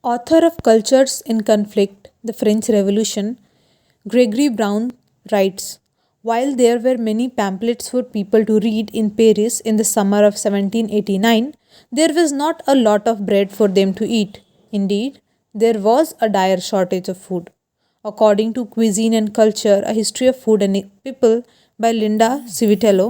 Author of Cultures in Conflict, The French Revolution, Gregory Brown writes: while there were many pamphlets for people to read in Paris in the summer of 1789, there was not a lot of bread for them to eat. Indeed, there was a dire shortage of food. According to Cuisine and Culture, A History of Food and People by Linda Civitello,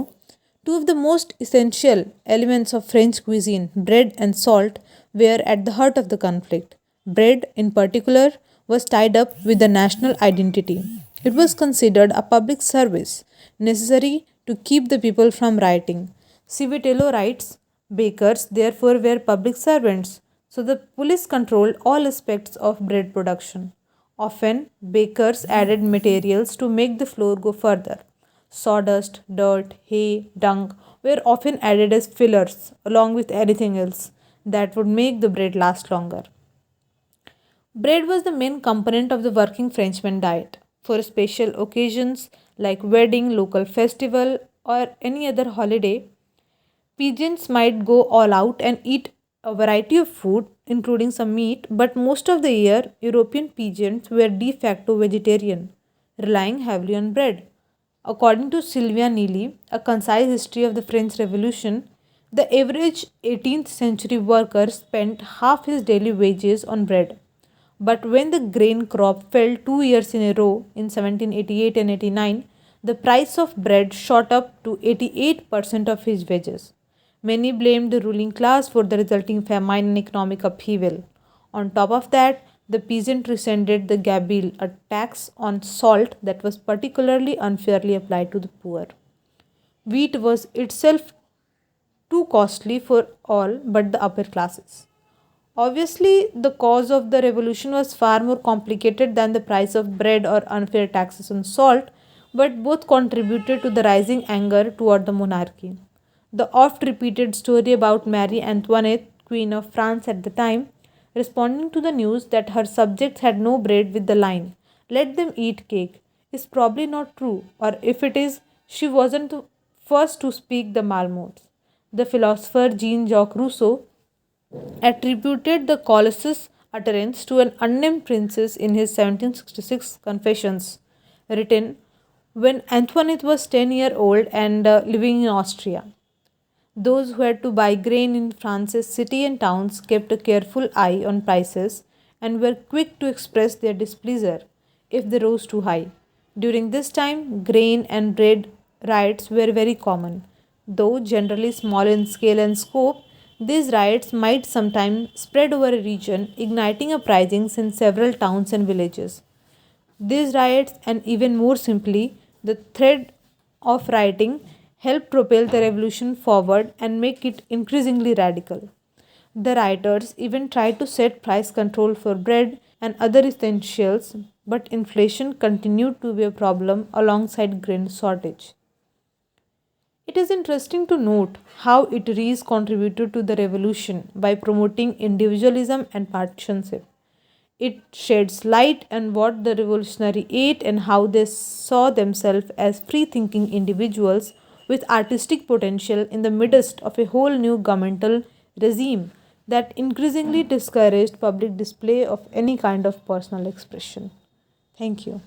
two of the most essential elements of French cuisine, bread and salt, were at the heart of the conflict. Bread, in particular, was tied up with the national identity. It was considered a public service necessary to keep the people from rioting. Civitello writes: bakers, therefore, were public servants, so the police controlled all aspects of bread production. Often, bakers added materials to make the flour go further. Sawdust, dirt, hay, dung were often added as fillers along with anything else that would make the bread last longer. Bread was the main component of the working Frenchman diet. For special occasions like wedding, local festival, or any other holiday, pigeons might go all out and eat a variety of food, including some meat, but most of the year, European pigeons were de facto vegetarian, relying heavily on bread. According to Sylvia Neely, A Concise History of the French Revolution, the average 18th century worker spent half his daily wages on bread. But when the grain crop fell 2 years in a row in 1788 and 89, the price of bread shot up to 88% of his wages. Many blamed the ruling class for the resulting famine and economic upheaval. On top of that, the peasant resented the gabelle, a tax on salt that was particularly unfairly applied to the poor. Wheat was itself too costly for all but the upper classes. Obviously, the cause of the revolution was far more complicated than the price of bread or unfair taxes on salt, but both contributed to the rising anger toward the monarchy. The oft repeated story about Marie Antoinette, Queen of France at the time, responding to the news that her subjects had no bread with the line, "Let them eat cake," is probably not true, or if it is, she wasn't the first to speak the malmodes. The philosopher Jean Jacques Rousseau attributed the Colossus utterance to an unnamed princess in his 1766 Confessions, written when Antoinette was 10-year old and living in Austria. Those who had to buy grain in France's city and towns kept a careful eye on prices and were quick to express their displeasure if they rose too high. During this time, grain and bread riots were very common. Though generally small in scale and scope, these riots might sometimes spread over a region, igniting uprisings in several towns and villages. These riots, and even more simply, the thread of rioting, helped propel the revolution forward and make it increasingly radical. The rioters even tried to set price control for bread and other essentials, but inflation continued to be a problem alongside grain shortage. It is interesting to note how Italy's contributed to the revolution by promoting individualism and partisanship. It sheds light on what the revolutionary ate and how they saw themselves as free thinking individuals with artistic potential in the midst of a whole new governmental regime that increasingly discouraged public display of any kind of personal expression. Thank you.